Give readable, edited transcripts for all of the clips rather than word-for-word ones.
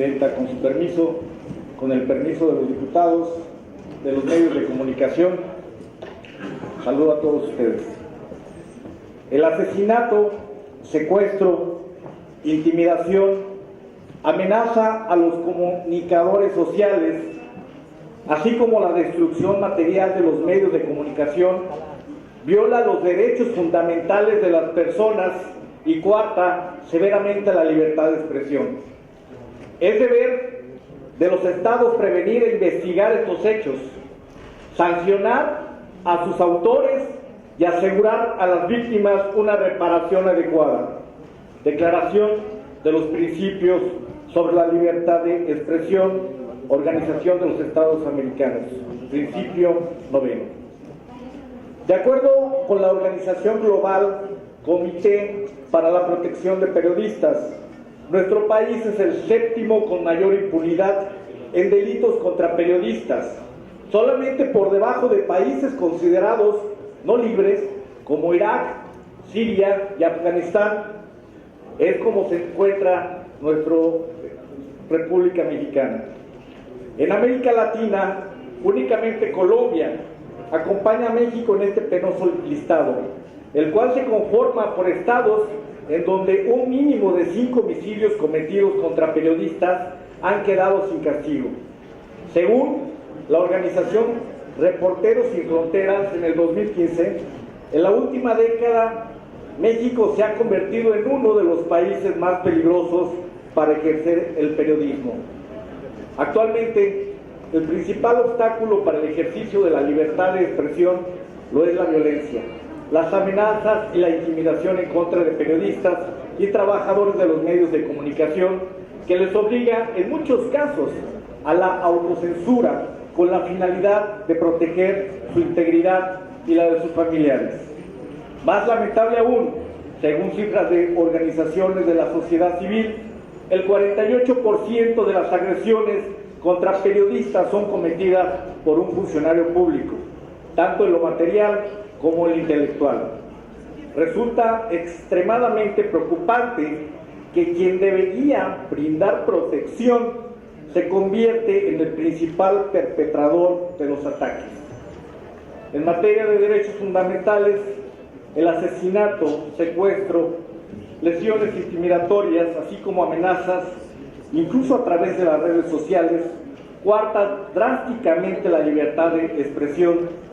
Presidenta. Con su permiso, con el permiso de los diputados, de los medios de comunicación, saludo a todos ustedes. El asesinato, secuestro, intimidación, amenaza a los comunicadores sociales, así como la destrucción material de los medios de comunicación, viola los derechos fundamentales de las personas y coarta severamente la libertad de expresión. Es deber de los estados prevenir e investigar estos hechos, sancionar a sus autores y asegurar a las víctimas una reparación adecuada. Declaración de los principios sobre la libertad de expresión, Organización de los Estados Americanos, principio 9. De acuerdo con la Organización Global Comité para la Protección de Periodistas, nuestro país es el séptimo con mayor impunidad en delitos contra periodistas, solamente por debajo de países considerados no libres como Irak, Siria y Afganistán. Es como se encuentra nuestra República Mexicana. En América Latina, únicamente Colombia acompaña a México en este penoso listado, el cual se conforma por estados en donde un mínimo de 5 homicidios cometidos contra periodistas han quedado sin castigo. Según la organización Reporteros Sin Fronteras, en el 2015, en la última década, México se ha convertido en uno de los países más peligrosos para ejercer el periodismo. Actualmente, el principal obstáculo para el ejercicio de la libertad de expresión lo es la violencia, las amenazas y la intimidación en contra de periodistas y trabajadores de los medios de comunicación, que les obliga en muchos casos a la autocensura con la finalidad de proteger su integridad y la de sus familiares. Más lamentable aún, según cifras de organizaciones de la sociedad civil, el 48% de las agresiones contra periodistas son cometidas por un funcionario público, tanto en lo material como en lo intelectual. Resulta extremadamente preocupante que quien debería brindar protección se convierte en el principal perpetrador de los ataques. En materia de derechos fundamentales, el asesinato, secuestro, lesiones intimidatorias, así como amenazas, incluso a través de las redes sociales, coartan drásticamente la libertad de expresión,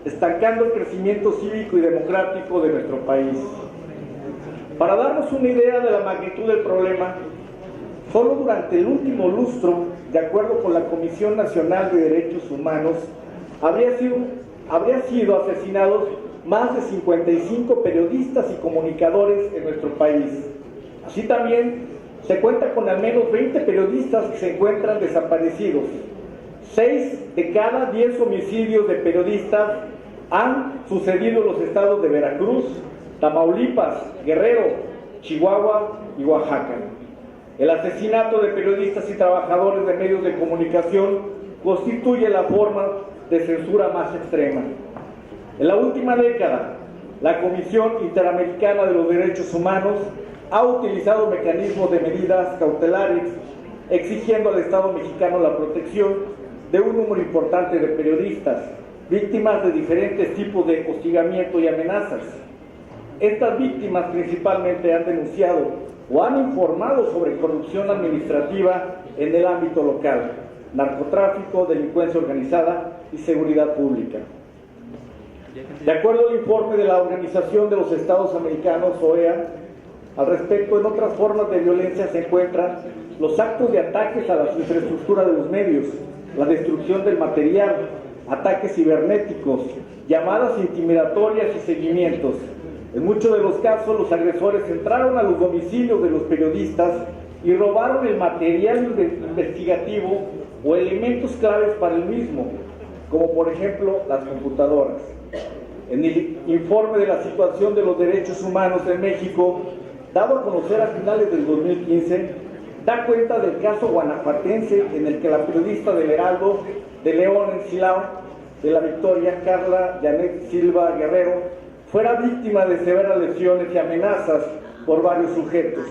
estancando el crecimiento cívico y democrático de nuestro país. Para darnos una idea de la magnitud del problema, solo durante el último lustro, de acuerdo con la Comisión Nacional de Derechos Humanos, habría sido asesinados más de 55 periodistas y comunicadores en nuestro país. Así también se cuenta con al menos 20 periodistas que se encuentran desaparecidos. 6 de cada 10 homicidios de periodistas han sucedido en los estados de Veracruz, Tamaulipas, Guerrero, Chihuahua y Oaxaca. El asesinato de periodistas y trabajadores de medios de comunicación constituye la forma de censura más extrema. En la última década, la Comisión Interamericana de los Derechos Humanos ha utilizado mecanismos de medidas cautelares, exigiendo al Estado mexicano la protección de un número importante de periodistas, víctimas de diferentes tipos de hostigamiento y amenazas. Estas víctimas principalmente han denunciado o han informado sobre corrupción administrativa en el ámbito local, narcotráfico, delincuencia organizada y seguridad pública. De acuerdo al informe de la Organización de los Estados Americanos, OEA, al respecto, en otras formas de violencia se encuentran los actos de ataques a la infraestructura de los medios, la destrucción del material, ataques cibernéticos, llamadas intimidatorias y seguimientos. En muchos de los casos, los agresores entraron a los domicilios de los periodistas y robaron el material investigativo o elementos claves para el mismo, como por ejemplo las computadoras. En el informe de la situación de los derechos humanos en México, dado a conocer a finales del 2015, da cuenta del caso guanajuatense en el que la periodista del Heraldo de León en Silao de la Victoria, Carla Janet Silva Guerrero, fuera víctima de severas lesiones y amenazas por varios sujetos.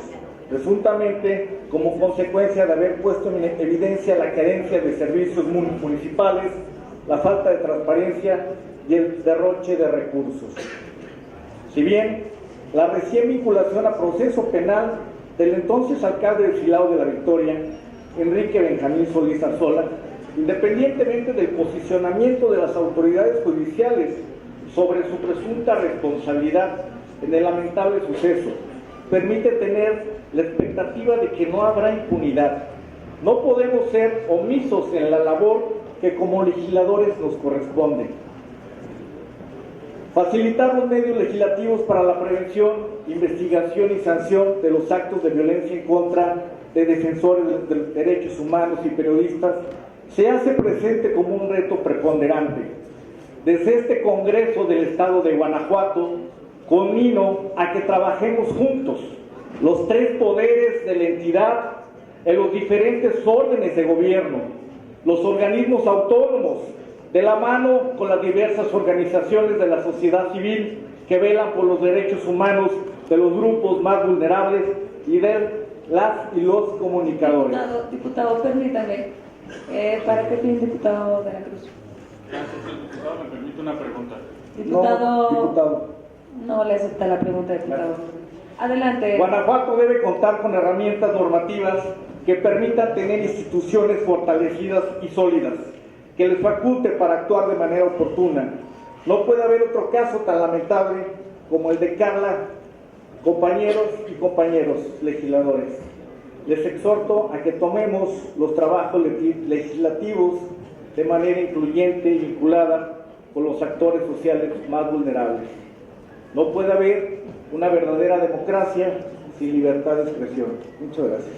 presuntamente como consecuencia de haber puesto en evidencia la carencia de servicios municipales, la falta de transparencia y el derroche de recursos. Si bien la recién vinculación a proceso penal del entonces alcalde de Silao de la Victoria, Enrique Benjamín Solís Arzola, independientemente del posicionamiento de las autoridades judiciales sobre su presunta responsabilidad en el lamentable suceso, permite tener la expectativa de que no habrá impunidad. No podemos ser omisos en la labor que como legisladores nos corresponde. Facilitar los medios legislativos para la prevención, investigación y sanción de los actos de violencia en contra de defensores de los derechos humanos y periodistas se hace presente como un reto preponderante. Desde este Congreso del Estado de Guanajuato, conmino a que trabajemos juntos, los tres poderes de la entidad, en los diferentes órdenes de gobierno, los organismos autónomos, de la mano con las diversas organizaciones de la sociedad civil que velan por los derechos humanos de los grupos más vulnerables y de las y los comunicadores. Diputado, permítame. ¿Para qué fin, diputado de la Cruz? Gracias, diputado. ¿Me permite una pregunta? Diputado, no le acepta la pregunta, diputado. Gracias. Adelante. Guanajuato debe contar con herramientas normativas que permitan tener instituciones fortalecidas y sólidas, que les faculte para actuar de manera oportuna. No puede haber otro caso tan lamentable como el de Carla, compañeros y compañeros legisladores. Les exhorto a que tomemos los trabajos legislativos de manera incluyente y vinculada con los actores sociales más vulnerables. No puede haber una verdadera democracia sin libertad de expresión. Muchas gracias.